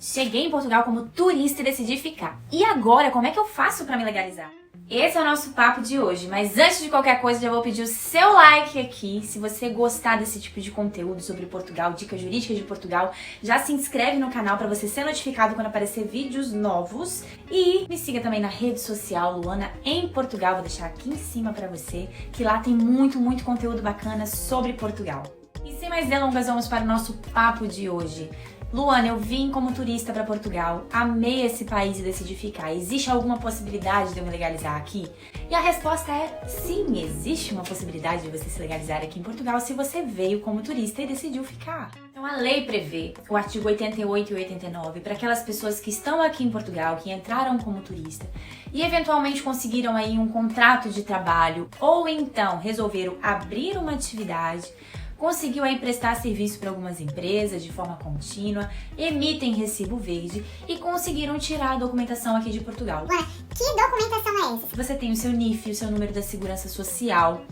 Cheguei em Portugal como turista e decidi ficar. E agora, como é que eu faço pra me legalizar? Esse é o nosso papo de hoje, mas antes de qualquer coisa, já vou pedir o seu like aqui. Se você gostar desse tipo de conteúdo sobre Portugal, dicas jurídicas de Portugal, já se inscreve no canal para você ser notificado quando aparecer vídeos novos. E me siga também na rede social Luana em Portugal, vou deixar aqui em cima para você, que lá tem muito conteúdo bacana sobre Portugal. E sem mais delongas, vamos para o nosso papo de hoje. Luana, eu vim como turista para Portugal, amei esse país e decidi ficar. Existe alguma possibilidade de eu me legalizar aqui? E a resposta é sim, existe uma possibilidade de você se legalizar aqui em Portugal se você veio como turista e decidiu ficar. Então a lei prevê, o artigo 88 e 89, para aquelas pessoas que estão aqui em Portugal, que entraram como turista e eventualmente conseguiram aí um contrato de trabalho ou então resolveram abrir uma atividade, conseguiu aí prestar serviço para algumas empresas de forma contínua, emitem recibo verde e conseguiram tirar a documentação aqui de Portugal. Ué, que documentação é essa? Você tem o seu NIF, o seu número da segurança social.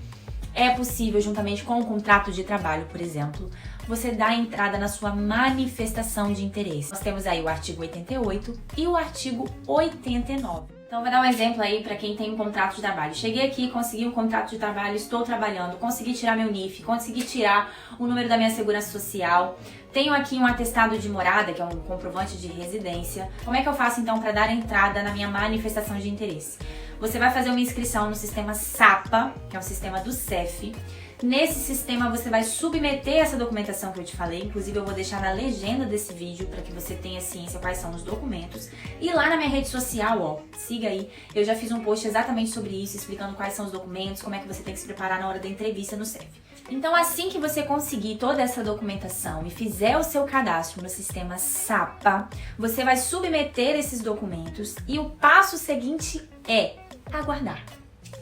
É possível, juntamente com o contrato de trabalho, por exemplo, você dar entrada na sua manifestação de interesse. Nós temos aí o artigo 88 e o artigo 89. Então, vou dar um exemplo aí para quem tem um contrato de trabalho. Cheguei aqui, consegui um contrato de trabalho, estou trabalhando, consegui tirar meu NIF, consegui tirar o número da minha segurança social. Tenho aqui um atestado de morada, que é um comprovante de residência. Como é que eu faço então para dar entrada na minha manifestação de interesse? Você vai fazer uma inscrição no sistema SAPA, que é o sistema do CEF. Nesse sistema você vai submeter essa documentação que eu te falei, inclusive eu vou deixar na legenda desse vídeo para que você tenha ciência quais são os documentos. E lá na minha rede social, ó, siga aí, eu já fiz um post exatamente sobre isso, explicando quais são os documentos, como é que você tem que se preparar na hora da entrevista no CEF. Então assim que você conseguir toda essa documentação e fizer o seu cadastro no sistema SAPA, você vai submeter esses documentos e o passo seguinte é aguardar.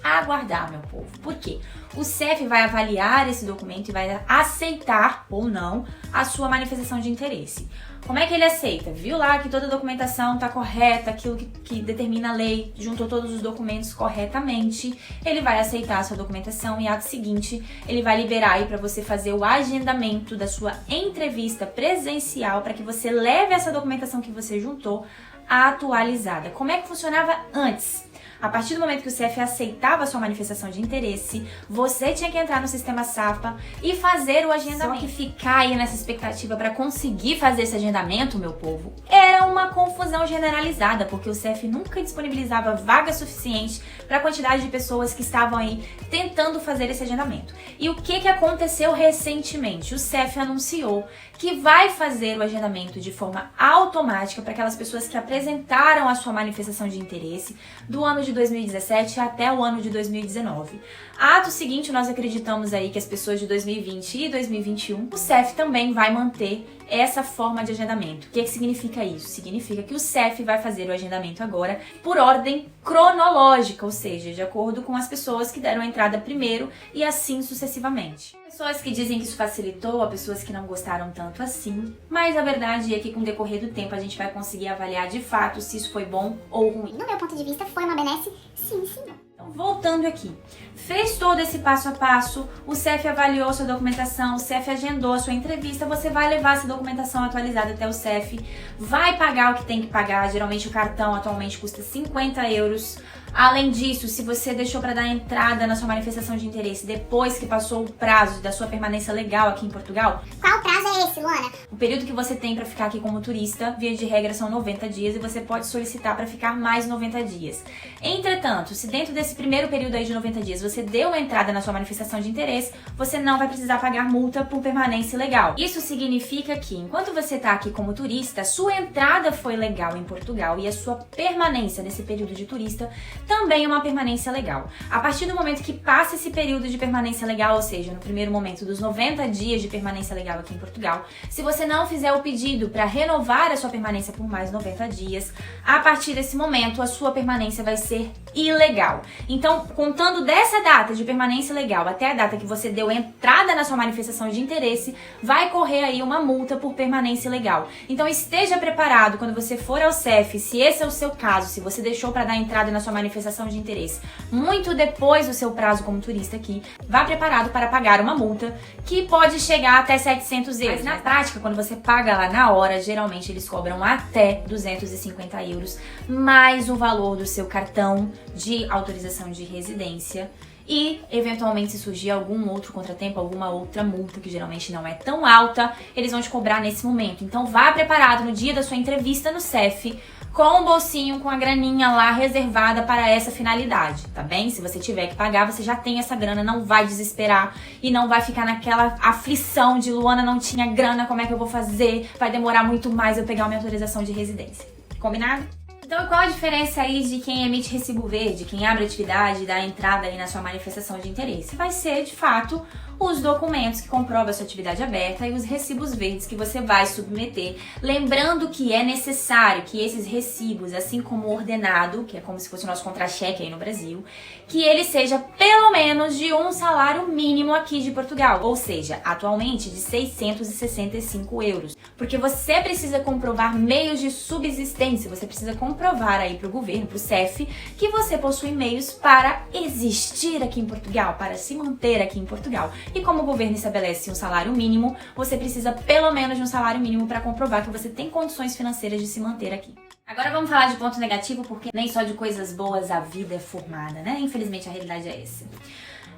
Aguardar, meu povo. Por quê? O CEF vai avaliar esse documento e vai aceitar ou não a sua manifestação de interesse. Como é que ele aceita? Viu lá que toda a documentação está correta, aquilo que determina a lei, juntou todos os documentos corretamente, ele vai aceitar a sua documentação e ato seguinte, ele vai liberar aí para você fazer o agendamento da sua entrevista presencial para que você leve essa documentação que você juntou atualizada. Como é que funcionava antes? A partir do momento que o CEF aceitava a sua manifestação de interesse, você tinha que entrar no sistema SAPA e fazer o agendamento. Só que ficar aí nessa expectativa para conseguir fazer esse agendamento, meu povo, era uma confusão generalizada, porque o CEF nunca disponibilizava vaga suficiente para a quantidade de pessoas que estavam aí tentando fazer esse agendamento. E o que aconteceu recentemente? O CEF anunciou que vai fazer o agendamento de forma automática para aquelas pessoas que apresentaram a sua manifestação de interesse do ano de 2017 até o ano de 2019. Ato seguinte, nós acreditamos aí que as pessoas de 2020 e 2021, o CEF também vai manter essa forma de agendamento. O que significa isso? Significa que o CEF vai fazer o agendamento agora por ordem cronológica, ou seja, de acordo com as pessoas que deram a entrada primeiro e assim sucessivamente. Pessoas que dizem que isso facilitou, a pessoas que não gostaram tanto assim, mas a verdade é que com o decorrer do tempo a gente vai conseguir avaliar de fato se isso foi bom ou ruim. No meu ponto de vista, foi uma benesse, sim, senhor. Então, voltando aqui, fez todo esse passo a passo, o CEF avaliou sua documentação, o CEF agendou a sua entrevista, você vai levar essa documentação atualizada até o CEF, vai pagar o que tem que pagar, geralmente o cartão atualmente custa 50 euros. Além disso, se você deixou para dar entrada na sua manifestação de interesse depois que passou o prazo da sua permanência legal aqui em Portugal... Qual prazo é esse, Luana? O período que você tem para ficar aqui como turista, via de regra, são 90 dias e você pode solicitar para ficar mais 90 dias. Entretanto, se dentro desse primeiro período aí de 90 dias você deu a entrada na sua manifestação de interesse, você não vai precisar pagar multa por permanência ilegal. Isso significa que, enquanto você está aqui como turista, sua entrada foi legal em Portugal e a sua permanência nesse período de turista também é uma permanência legal. A partir do momento que passa esse período de permanência legal, ou seja, no primeiro momento dos 90 dias de permanência legal aqui em Portugal, se você não fizer o pedido para renovar a sua permanência por mais 90 dias, a partir desse momento a sua permanência vai ser ilegal. Então, contando dessa data de permanência legal até a data que você deu entrada na sua manifestação de interesse, vai correr aí uma multa por permanência ilegal. Então, esteja preparado quando você for ao CEF, se esse é o seu caso, se você deixou para dar entrada na sua manifestação de interesse muito depois do seu prazo como turista aqui, vá preparado para pagar uma multa que pode chegar até 700 euros. Mas na prática, quando você paga lá na hora, geralmente eles cobram até 250 euros, mais o valor do seu cartão de autorização de residência. E, eventualmente, se surgir algum outro contratempo, alguma outra multa, que geralmente não é tão alta, eles vão te cobrar nesse momento. Então, vá preparado no dia da sua entrevista no CEF, com um bolsinho, com a graninha lá reservada para essa finalidade, tá bem? Se você tiver que pagar, você já tem essa grana, não vai desesperar e não vai ficar naquela aflição de Luana, não tinha grana, como é que eu vou fazer? Vai demorar muito mais eu pegar minha autorização de residência. Combinado? Então, qual a diferença aí de quem emite recibo verde, quem abre atividade e dá entrada aí na sua manifestação de interesse? Vai ser, de fato, os documentos que comprovam a sua atividade aberta e os recibos verdes que você vai submeter. Lembrando que é necessário que esses recibos, assim como o ordenado, que é como se fosse o nosso contra-cheque aí no Brasil, que ele seja pelo menos de um salário mínimo aqui de Portugal, ou seja, atualmente de 665 euros. Porque você precisa comprovar meios de subsistência, você precisa comprovar aí para o governo, para o CEF, que você possui meios para existir aqui em Portugal, para se manter aqui em Portugal. E como o governo estabelece um salário mínimo, você precisa pelo menos de um salário mínimo para comprovar que você tem condições financeiras de se manter aqui. Agora vamos falar de ponto negativo, porque nem só de coisas boas a vida é formada, né? Infelizmente a realidade é essa.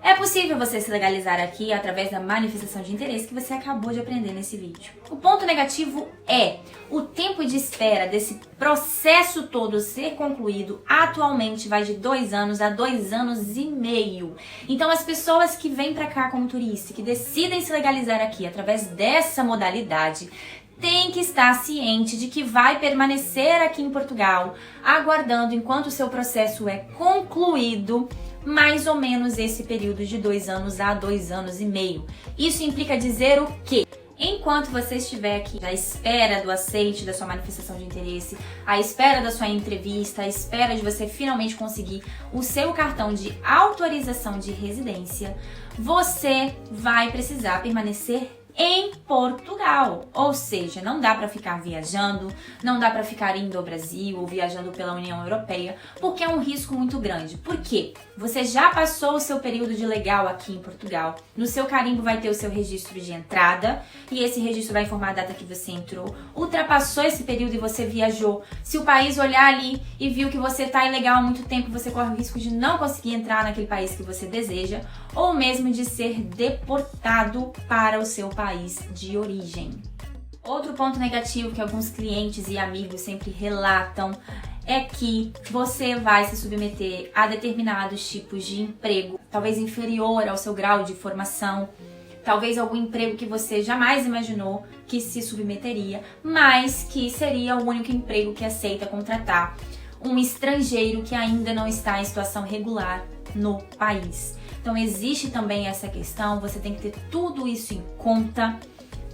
É possível você se legalizar aqui através da manifestação de interesse que você acabou de aprender nesse vídeo. O ponto negativo é o tempo de espera desse processo todo ser concluído atualmente vai de 2 anos a 2 anos e meio. Então as pessoas que vêm pra cá como turista, que decidem se legalizar aqui através dessa modalidade, tem que estar ciente de que vai permanecer aqui em Portugal, aguardando enquanto o seu processo é concluído, mais ou menos esse período de 2 anos a 2 anos e meio. Isso implica dizer o quê? Enquanto você estiver aqui à espera do aceite da sua manifestação de interesse, à espera da sua entrevista, à espera de você finalmente conseguir o seu cartão de autorização de residência, você vai precisar permanecer em Portugal, ou seja, não dá para ficar viajando, não dá para ficar indo ao Brasil ou viajando pela União Europeia, porque é um risco muito grande. Por quê? Você já passou o seu período de legal aqui em Portugal, no seu carimbo vai ter o seu registro de entrada e esse registro vai informar a data que você entrou, ultrapassou esse período e você viajou. Se o país olhar ali e viu que você está ilegal há muito tempo, você corre o risco de não conseguir entrar naquele país que você deseja ou mesmo de ser deportado para o seu país de origem. Outro ponto negativo que alguns clientes e amigos sempre relatam é que você vai se submeter a determinados tipos de emprego, talvez inferior ao seu grau de formação, talvez algum emprego que você jamais imaginou que se submeteria, mas que seria o único emprego que aceita contratar um estrangeiro que ainda não está em situação regular no país. Então existe também essa questão, você tem que ter tudo isso em conta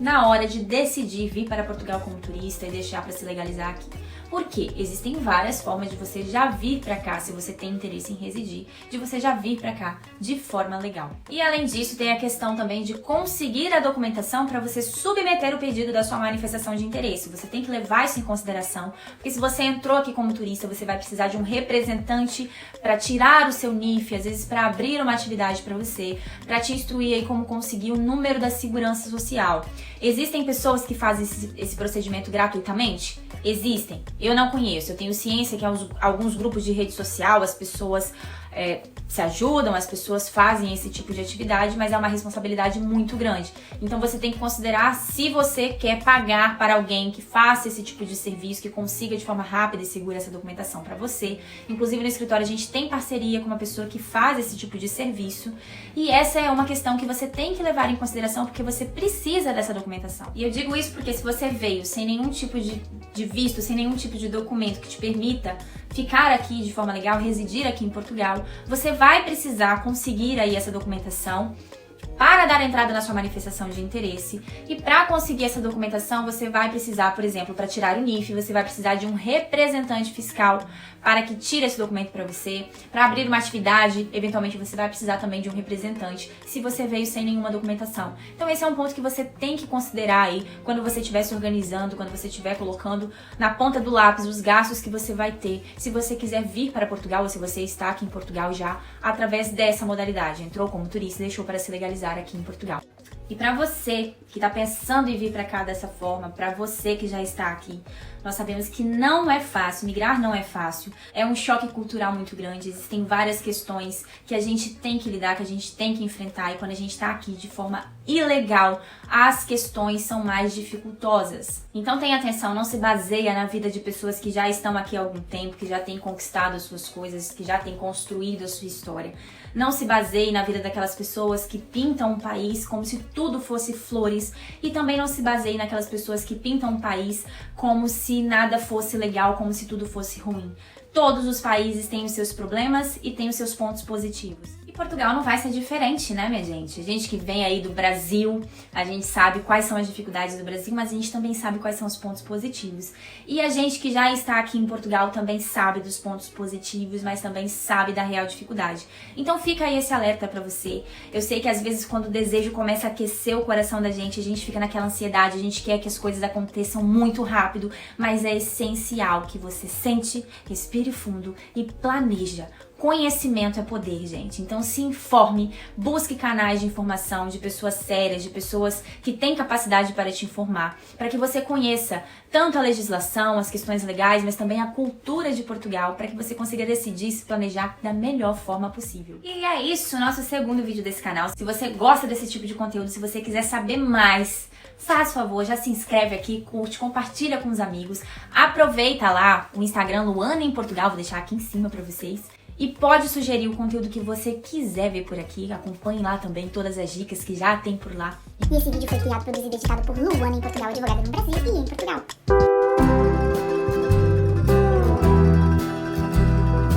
na hora de decidir vir para Portugal como turista e deixar para se legalizar aqui. Por quê? Existem várias formas de você já vir para cá, se você tem interesse em residir, de você já vir para cá de forma legal. E além disso, tem a questão também de conseguir a documentação para você submeter o pedido da sua manifestação de interesse. Você tem que levar isso em consideração, porque se você entrou aqui como turista, você vai precisar de um representante para tirar o seu NIF, às vezes para abrir uma atividade para você, para te instruir aí como conseguir o número da segurança social. Existem pessoas que fazem esse procedimento gratuitamente? Existem. Eu não conheço. Eu tenho ciência que alguns grupos de rede social, as pessoas se ajudam, as pessoas fazem esse tipo de atividade, mas é uma responsabilidade muito grande. Então você tem que considerar se você quer pagar para alguém que faça esse tipo de serviço, que consiga de forma rápida e segura essa documentação para você. Inclusive no escritório a gente tem parceria com uma pessoa que faz esse tipo de serviço e essa é uma questão que você tem que levar em consideração porque você precisa dessa documentação. E eu digo isso porque se você veio sem nenhum tipo de visto, sem nenhum tipo de documento que te permita ficar aqui de forma legal, residir aqui em Portugal, você vai precisar conseguir aí essa documentação para dar entrada na sua manifestação de interesse. E para conseguir essa documentação, você vai precisar, por exemplo, para tirar o NIF, você vai precisar de um representante fiscal para que tire esse documento para você. Para abrir uma atividade, eventualmente você vai precisar também de um representante, se você veio sem nenhuma documentação. Então esse é um ponto que você tem que considerar aí quando você estiver se organizando, quando você estiver colocando na ponta do lápis os gastos que você vai ter, se você quiser vir para Portugal ou se você está aqui em Portugal já através dessa modalidade. Entrou como turista e deixou para se legalizar aqui em Portugal. E para você que está pensando em vir para cá dessa forma, para você que já está aqui, nós sabemos que não é fácil, migrar não é fácil, é um choque cultural muito grande, existem várias questões que a gente tem que lidar, que a gente tem que enfrentar, e quando a gente está aqui de forma ilegal, as questões são mais dificultosas. Então tenha atenção, não se baseia na vida de pessoas que já estão aqui há algum tempo, que já têm conquistado as suas coisas, que já têm construído a sua história. Não se baseie na vida daquelas pessoas que pintam um país como se tudo fosse flores, e também não se baseie naquelas pessoas que pintam um país como se nada fosse legal, como se tudo fosse ruim. Todos os países têm os seus problemas e têm os seus pontos positivos. E Portugal não vai ser diferente, né, minha gente? A gente que vem aí do Brasil, a gente sabe quais são as dificuldades do Brasil, mas a gente também sabe quais são os pontos positivos. E a gente que já está aqui em Portugal também sabe dos pontos positivos, mas também sabe da real dificuldade. Então fica aí esse alerta pra você. Eu sei que às vezes quando o desejo começa a aquecer o coração da gente, a gente fica naquela ansiedade, a gente quer que as coisas aconteçam muito rápido, mas é essencial que você sente, respire fundo e planeja. Conhecimento é poder, gente. Então se informe, busque canais de informação de pessoas sérias, de pessoas que têm capacidade para te informar, para que você conheça tanto a legislação, as questões legais, mas também a cultura de Portugal, para que você consiga decidir e se planejar da melhor forma possível. E é isso, nosso segundo vídeo desse canal. Se você gosta desse tipo de conteúdo, se você quiser saber mais, faz favor, já se inscreve aqui, curte, compartilha com os amigos, aproveita lá o Instagram Luana em Portugal, vou deixar aqui em cima para vocês. E pode sugerir o conteúdo que você quiser ver por aqui. Acompanhe lá também todas as dicas que já tem por lá. E esse vídeo foi criado, produzido e editado por Luana em Portugal, advogada no Brasil e em Portugal.